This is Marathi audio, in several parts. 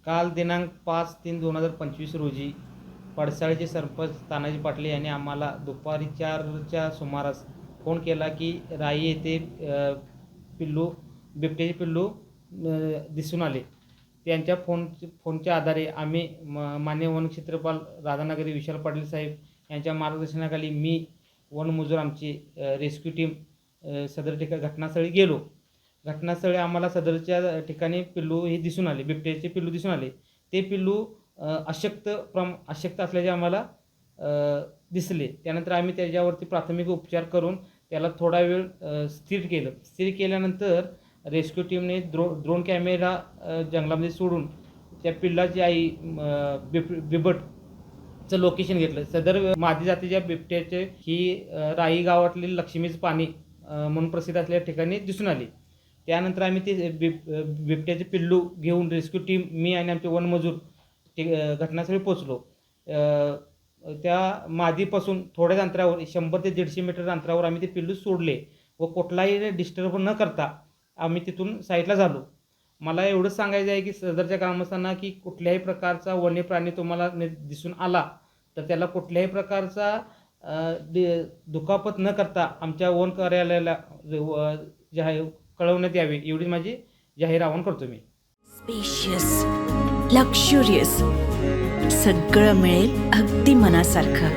काल दिनांक 5/3/2025 रोजी पडसाळचे सरपंच तानाजी पाटले यांनी आम्हाला दुपारी 4च्या सुमारास फोन केला की राई येथे बिबट्याचे पिल्लू दिसून आले। त्यांच्या फोनच्या आधारे आम्ही माननीय वनक्षेत्रपाल राधानगरी विशाल पाटील साहेब यांच्या मार्गदर्शनाखाली मी वनमजूर आमची रेस्क्यू टीम सदर घटनास्थळी गेलो। घटनास्थळी आम्हाला सदरच्या ठिकाणी पिल्लू हे दिसून आले, बिबट्याचे पिल्लू दिसून आले। ते पिल्लू अशक्त असल्याचे आम्हाला दिसले। त्यानंतर आम्ही त्याच्यावरती प्राथमिक उपचार करून त्याला थोडा वेळ स्थिर केलं। स्थिर केल्यानंतर रेस्क्यू टीमने ड्रोन कॅमेरा जंगलामध्ये सोडून त्या पिल्लाची आई बिबटचं लोकेशन घेतलं। सदर मादी जातीच्या बिबट्याचे ही राई गावातली लक्ष्मीचं पाणी म्हणून प्रसिद्ध असलेल्या ठिकाणी दिसून आली। त्यानंतर आम्ही ते बिबट्याचे पिल्लू घेऊन रेस्क्यू टीम, मी आणि आमचे वनमजूर घटनास्थळी पोचलो। त्या मादीपासून थोड्याच अंतरावर 100 ते 150 मीटर अंतरावर आम्ही ते पिल्लू सोडले व कुठलाही डिस्टर्ब न करता आम्ही तिथून साईडला झालो। मला एवढंच सांगायचं आहे की सदरच्या ग्रामस्थांना की कुठल्याही प्रकारचा वन्य प्राणी तुम्हाला दिसून आला तर त्याला कुठल्याही प्रकारचा दुखापत न करता आमच्या वन कार्यालयाला कळवण्यात यावे, एवढी माझी जाहीर आवाहन करतो मी। स्पेशियस, लक्झुरियस, सगळं मिळेल अगदी मनासारखं।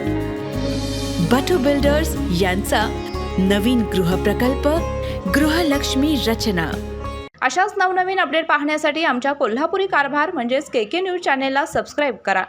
बटू बिल्डर्स यांचा नवीन गृहप्रकल्प गृहलक्ष्मी रचना। अशाच नवनवीन अपडेट पाहण्यासाठी आमच्या कोल्हापुरी कारभार म्हणजेच KK न्यूज चॅनेलला सबस्क्राईब करा।